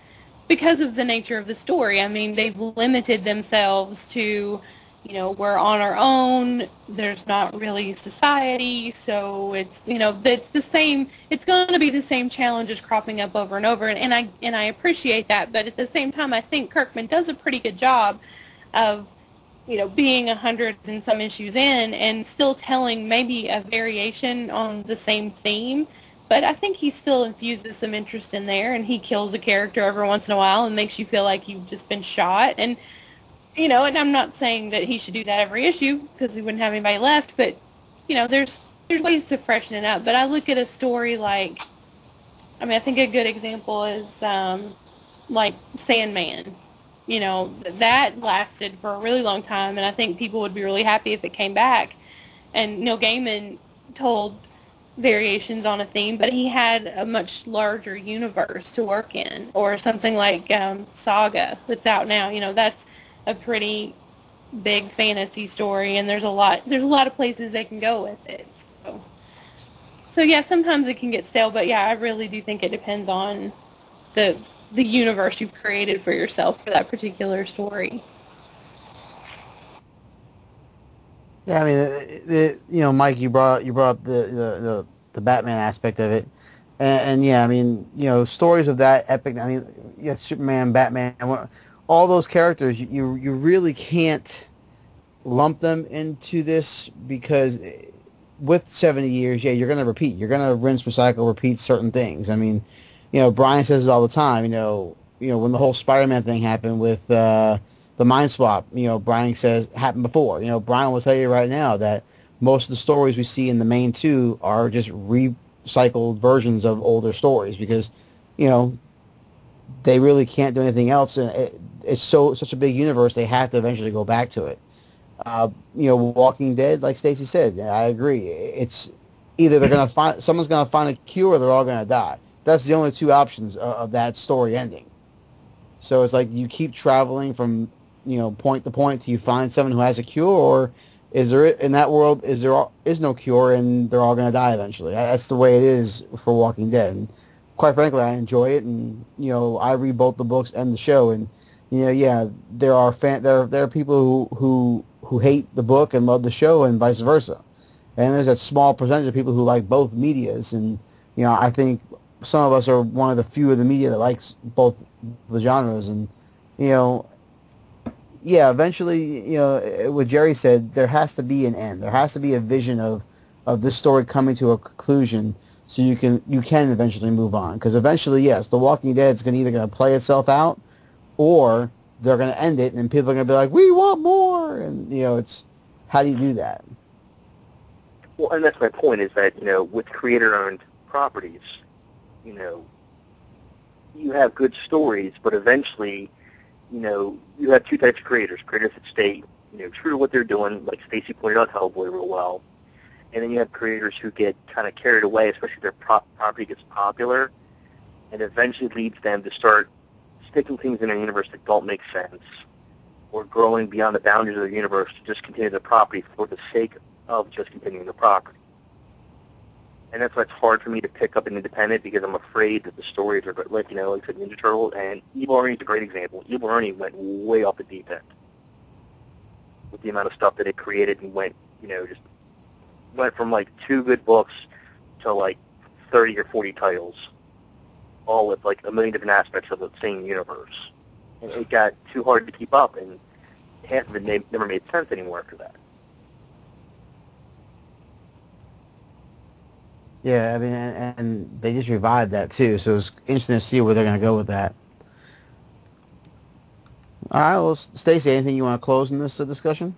Speaker 2: of the nature of the story. I mean, they've limited themselves to, we're on our own. There's not really society, so it's, it's the same. It's going to be the same challenges cropping up over and over, and I appreciate that. But at the same time, I think Kirkman does a pretty good job of, being 100 and some issues in and still telling maybe a variation on the same theme. But I think he still infuses some interest in there, and he kills a character every once in a while and makes you feel like you've just been shot. And, and I'm not saying that he should do that every issue because he wouldn't have anybody left, but, there's ways to freshen it up. But I look at a story like, I think a good example is, like Sandman. That lasted for a really long time, and I think people would be really happy if it came back. And Neil Gaiman told variations on a theme, but he had a much larger universe to work in. Or something like Saga that's out now. That's a pretty big fantasy story, and there's a lot of places they can go with it. So yeah, sometimes it can get stale, but yeah, I really do think it depends on the universe you've created for yourself for that particular story.
Speaker 1: Yeah, Mike, you brought up the Batman aspect of it, and yeah, stories of that epic. You have Superman, Batman, all those characters. You really can't lump them into this because with 70 years, yeah, you're going to repeat. You're going to rinse, recycle, repeat certain things. Brian says it all the time. When the whole Spider-Man thing happened with the Mind Swap, Brian says happened before. Brian will tell you right now that most of the stories we see in the main two are just recycled versions of older stories because, they really can't do anything else. And it's such a big universe, they have to eventually go back to it. Walking Dead, like Stacey said, I agree. It's either someone's gonna find a cure or they're all gonna die. That's the only two options of that story ending. So it's like you keep traveling from, point to point till you find someone who has a cure, or is there in that world is no cure and they're all going to die eventually. That's the way it is for Walking Dead. And quite frankly, I enjoy it, and I read both the books and the show, and yeah, there are people who hate the book and love the show, and vice versa. And there's that small percentage of people who like both medias, and I think some of us are one of the few of the media that likes both the genres, and yeah, eventually, what Jerry said, there has to be an end. There has to be a vision of this story coming to a conclusion, so you can eventually move on. Because eventually, yes, The Walking Dead is either going to play itself out, or they're going to end it, and people are going to be like, we want more, and it's how do you do that?
Speaker 5: Well, and that's my point, is that with creator-owned properties, you have good stories, but eventually, you have two types of creators that stay, true to what they're doing, like Stacey pointed out Hellboy real well, and then you have creators who get kind of carried away, especially if their property gets popular, and eventually leads them to start sticking things in a universe that don't make sense, or growing beyond the boundaries of the universe to just continue the property for the sake of just continuing the property. And that's why it's hard for me to pick up an independent, because I'm afraid that the stories are, like I said, Ninja Turtle, and Evil Ernie's a great example. Evil Ernie went way off the deep end with the amount of stuff that it created, and went from like 2 good books to like 30 or 40 titles, all with like a million different aspects of the same universe. And it got too hard to keep up, and half of it never made sense anymore after that.
Speaker 1: Yeah, and they just revived that too, so it's interesting to see where they're going to go with that. All right, well, Stacey, anything you want to close in this discussion?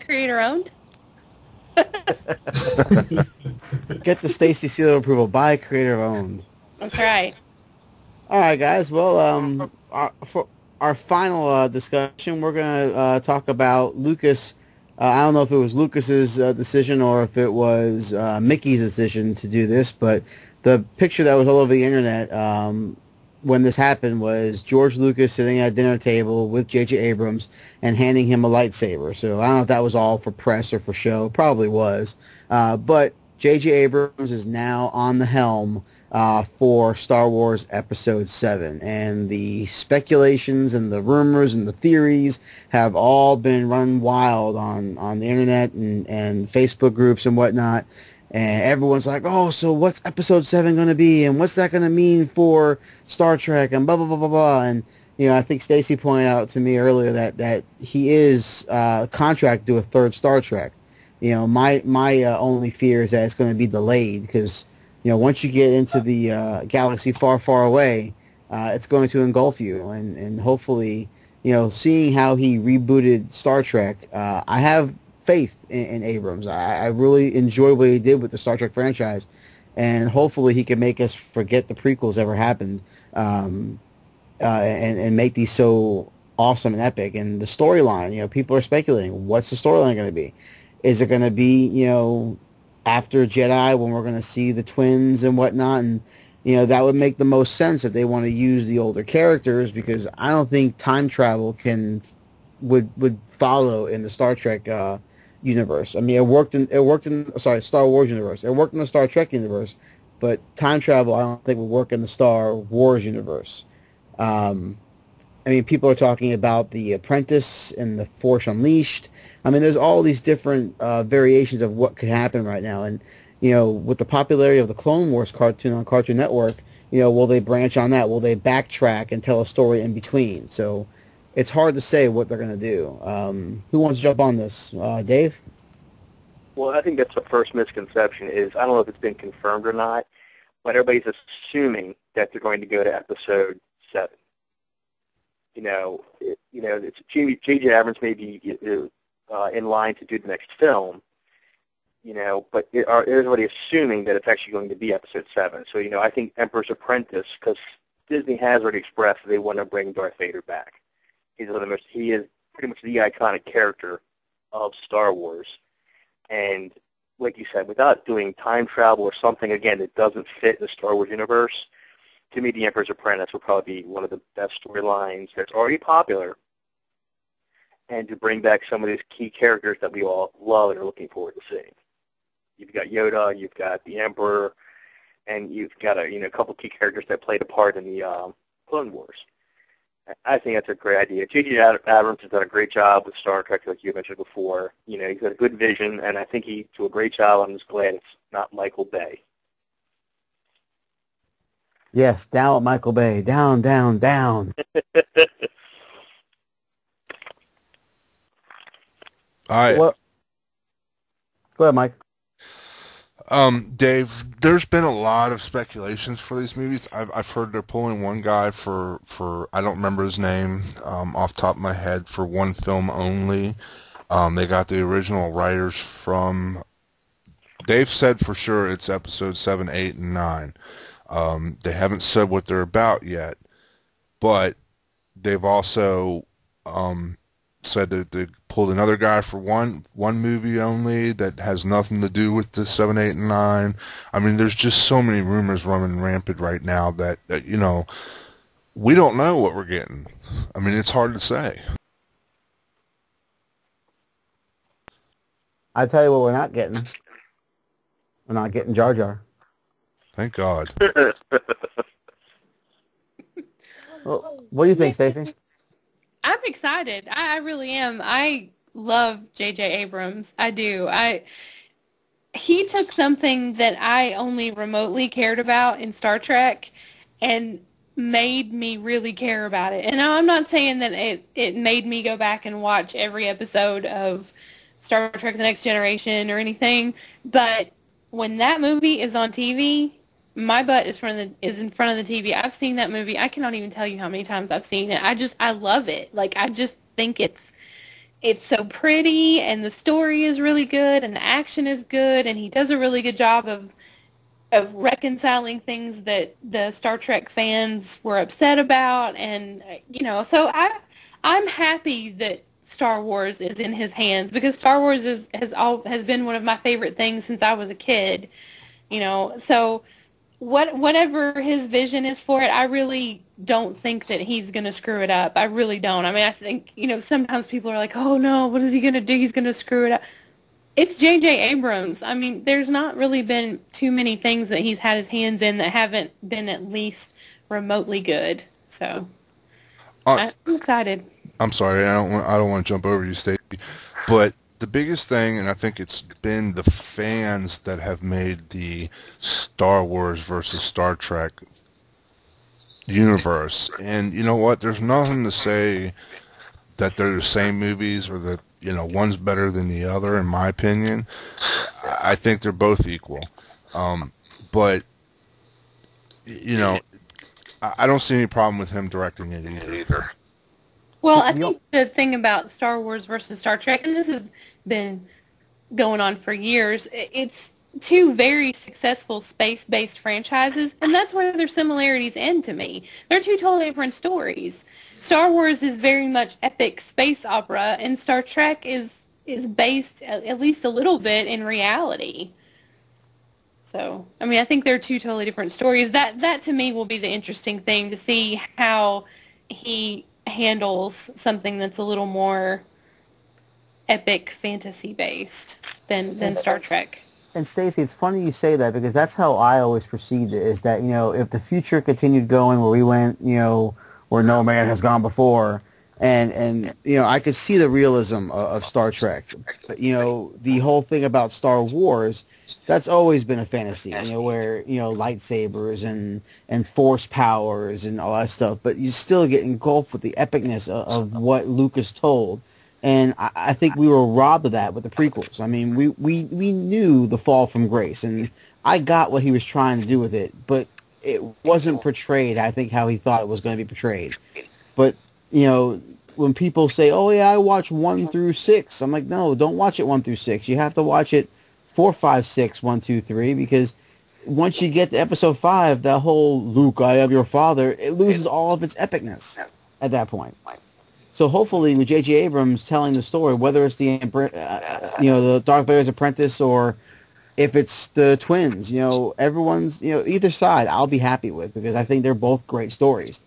Speaker 2: creator owned.
Speaker 1: Get the Stacy seal of approval. Buy creator owned.
Speaker 2: That's right.
Speaker 1: All right, guys. Well, for our final discussion, we're going to talk about Lucas. I don't know if it was Lucas's decision or if it was Mickey's decision to do this, but the picture that was all over the internet when this happened was George Lucas sitting at a dinner table with JJ Abrams and handing him a lightsaber. So I don't know if that was all for press or for show. Probably was. But JJ Abrams is now on the helm for Star Wars Episode 7. And the speculations and the rumors and the theories have all been run wild on the internet and Facebook groups and whatnot. And everyone's like, oh, so what's Episode 7 going to be? And what's that going to mean for Star Trek? And blah, blah, blah, blah, blah. And, you know, I think Stacy pointed out to me earlier that he is contracted to a third Star Trek. You know, my only fear is that it's going to be delayed because, you know, once you get into the galaxy far, far away, it's going to engulf you. And hopefully, you know, seeing how he rebooted Star Trek, I have faith in Abrams. I really enjoy what he did with the Star Trek franchise, and hopefully he can make us forget the prequels ever happened, and make these so awesome and epic. And the storyline, you know, people are speculating, what's the storyline going to be? Is it going to be, you know, after Jedi when we're going to see the twins and whatnot? And, you know, that would make the most sense if they want to use the older characters, because I don't think time travel would follow in the Star Trek universe. I mean, it worked in Star Wars universe. It worked in the Star Trek universe, but time travel I don't think would work in the Star Wars universe. I mean, people are talking about The Apprentice and The Force Unleashed. I mean, there's all these different variations of what could happen right now. And, you know, with the popularity of the Clone Wars cartoon on Cartoon Network, you know, will they branch on that? Will they backtrack and tell a story in between? So it's hard to say what they're going to do. Who wants to jump on this? Dave?
Speaker 5: Well, I think that's the first misconception is, I don't know if it's been confirmed or not, but everybody's assuming that they're going to go to Episode 7. It's JJ Abrams may be in line to do the next film, you know, but everybody assuming that it's actually going to be Episode 7. So, you know, I think Emperor's Apprentice, because Disney has already expressed that they want to bring Darth Vader back. He is pretty much the iconic character of Star Wars. And like you said, without doing time travel or something, again, that doesn't fit the Star Wars universe, to me, The Emperor's Apprentice will probably be one of the best storylines that's already popular, and to bring back some of these key characters that we all love and are looking forward to seeing. You've got Yoda, you've got the Emperor, and you've got a couple key characters that played a part in the Clone Wars. I think that's a great idea. JJ Abrams has done a great job with Star Trek, like you mentioned before. You know, he's got a good vision, and I think he did a great job. I'm just glad it's not Michael Bay.
Speaker 1: Yes, down with Michael Bay. Down, down, down.
Speaker 3: All right.
Speaker 1: Well, go ahead, Mike.
Speaker 3: Dave, there's been a lot of speculations for these movies. I've heard they're pulling one guy for I don't remember his name off the top of my head, for one film only. They got the original writers from. Dave said for sure it's Episode 7, 8, and 9. They haven't said what they're about yet, but they've also said that they pulled another guy for one movie only that has nothing to do with the 7, 8, and 9. I mean, there's just so many rumors running rampant right now that you know, we don't know what we're getting. I mean, it's hard to say.
Speaker 1: I tell you what, we're not getting. We're not getting Jar Jar.
Speaker 3: Thank God.
Speaker 1: Well, what do you think, Stacey?
Speaker 2: I'm excited. I really am. I love JJ Abrams. I do. He took something that I only remotely cared about in Star Trek and made me really care about it. And I'm not saying that it made me go back and watch every episode of Star Trek The Next Generation or anything, but when that movie is on TV, my butt is in front of the TV. I've seen that movie. I cannot even tell you how many times I've seen it. I love it. Like, I just think it's it's so pretty, and the story is really good, and the action is good, and he does a really good job of reconciling things that the Star Trek fans were upset about, and so I'm happy that Star Wars is in his hands, because Star Wars has been one of my favorite things since I was a kid, so whatever his vision is for it, I really don't think that he's going to screw it up. I really don't. I mean, I think, sometimes people are like, oh no, what is he going to do? He's going to screw it up. It's JJ Abrams. I mean, there's not really been too many things that he's had his hands in that haven't been at least remotely good. So I'm excited.
Speaker 3: I'm sorry, I don't want to jump over you, Stacey, but the biggest thing, and I think it's been the fans that have made the Star Wars versus Star Trek universe. And you know what? There's nothing to say that they're the same movies or that, one's better than the other, in my opinion. I think they're both equal. But, I don't see any problem with him directing it either.
Speaker 2: Well, I think the thing about Star Wars versus Star Trek, and this has been going on for years, it's two very successful space-based franchises, and that's where their similarities end to me. They're two totally different stories. Star Wars is very much epic space opera, and Star Trek is based at least a little bit in reality. So, I mean, I think they're two totally different stories. That to me will be the interesting thing, to see how he handles something that's a little more epic fantasy based than Star Trek.
Speaker 1: And Stacey, it's funny you say that, because that's how I always perceived it, is that, if the future continued going where we went, where no man has gone before, and I could see the realism of Star Trek. But, the whole thing about Star Wars, that's always been a fantasy, where, lightsabers and force powers and all that stuff, but you still get engulfed with the epicness of what Lucas told. And I think we were robbed of that with the prequels. I mean, we knew the fall from grace, and I got what he was trying to do with it, but it wasn't portrayed, I think, how he thought it was going to be portrayed. But, when people say, oh, yeah, I watch 1 through 6, I'm like, no, don't watch it 1 through 6. You have to watch it 4, 5, 6, 1, 2, 3, because once you get to episode 5, that whole Luke, I am your father, it loses all of its epicness at that point. So hopefully, with JJ Abrams telling the story, whether it's the Darth Vader's apprentice or if it's the twins, everyone's, either side, I'll be happy with, because I think they're both great stories.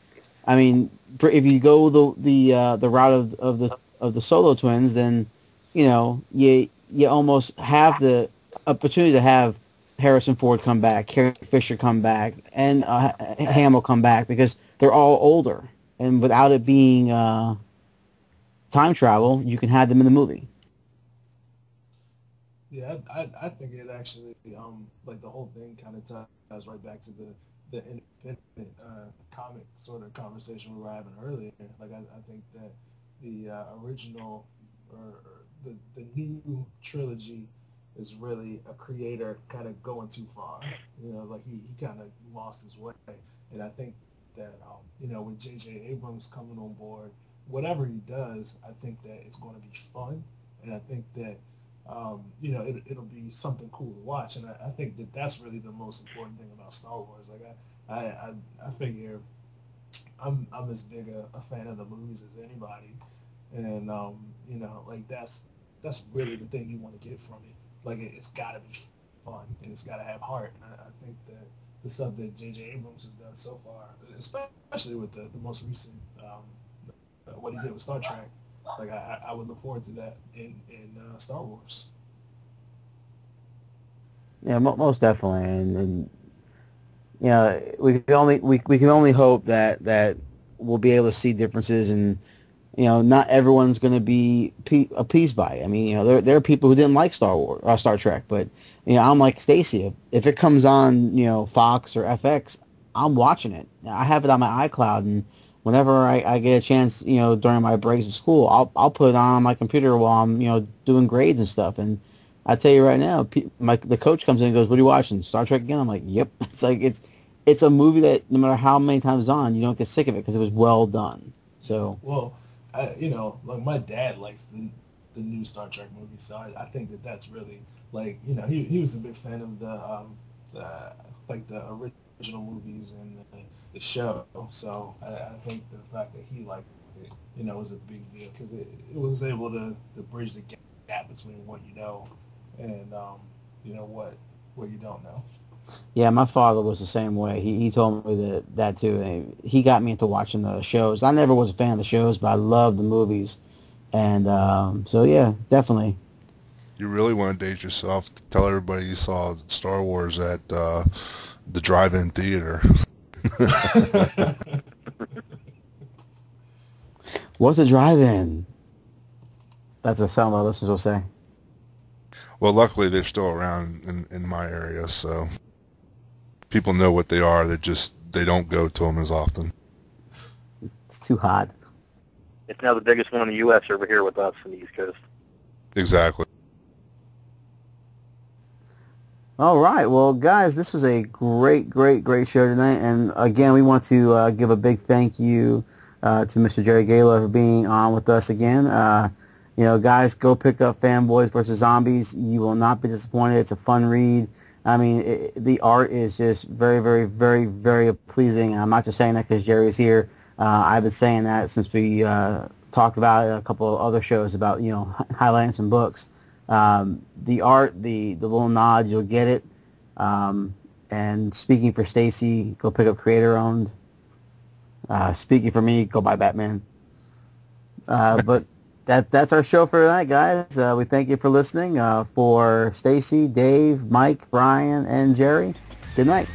Speaker 1: I mean, if you go the route of the Solo twins, then you almost have the opportunity to have Harrison Ford come back, Carrie Fisher come back, and Hamill come back, because they're all older, and without it being time travel, you can have them in the movie.
Speaker 4: Yeah, I think it actually, like the whole thing kind of ties right back to the independent comic sort of conversation we were having earlier. Like, I think that the original or the new trilogy is really a creator kind of going too far. Like he kind of lost his way. And I think that, with JJ Abrams coming on board, whatever he does, I think that it's going to be fun. And I think that, it'll be something cool to watch. And I think that that's really the most important thing about Star Wars. Like, I figure I'm as big a fan of the movies as anybody. And, like that's really the thing you want to get from it. Like, it's got to be fun, and it's got to have heart. And I think that the stuff that J.J. Abrams has done so far, especially with the most recent, what he did with Star Trek, like I would look forward to that in Star Wars.
Speaker 1: Yeah, most definitely, and we can only hope that we'll be able to see differences, and not everyone's going to be appeased by it. I mean, there are people who didn't like Star Wars or Star Trek, but I'm like Stacey. If it comes on Fox or FX, I'm watching it. I have it on my iCloud, and whenever I get a chance, during my breaks at school, I'll put it on my computer while I'm doing grades and stuff. And I tell you right now, the coach comes in and goes, "What are you watching? Star Trek again?" I'm like, "Yep." It's like it's a movie that no matter how many times it's on, you don't get sick of it because it was well done. So
Speaker 4: well, like my dad likes the new Star Trek movie, so I think that's really like he was a big fan of the original movies and the show. So I think the fact that he liked it, was a big deal because it was able to bridge the gap between what you know and what you don't know.
Speaker 1: Yeah, my father was the same way. He told me that too. And he got me into watching the shows. I never was a fan of the shows, but I loved the movies. And so, yeah, definitely.
Speaker 3: You really want to date yourself. Tell everybody you saw Star Wars at the drive-in theater.
Speaker 1: What's a drive-in? That's what some of our listeners will say.
Speaker 3: Well, luckily they're still around in my area, so people know what they are. They don't go to them as often.
Speaker 1: It's too hot.
Speaker 5: It's now the biggest one in the U.S. over here with us on the East Coast.
Speaker 3: Exactly.
Speaker 1: All right. Well, guys, this was a great, great, great show tonight. And again, we want to give a big thank you to Mr. Jerry Gaylord for being on with us again. Guys, go pick up Fanboys versus Zombies. You will not be disappointed. It's a fun read. I mean, the art is just very, very, very, very pleasing. I'm not just saying that because Jerry's here. I've been saying that since we talked about it in a couple of other shows about, highlighting some books. The art, the little nod, you'll get it. And speaking for Stacy, go pick up creator-owned. Speaking for me, go buy Batman. But that's our show for tonight, guys. We thank you for listening. For Stacy, Dave, Mike, Brian, and Jerry, good night.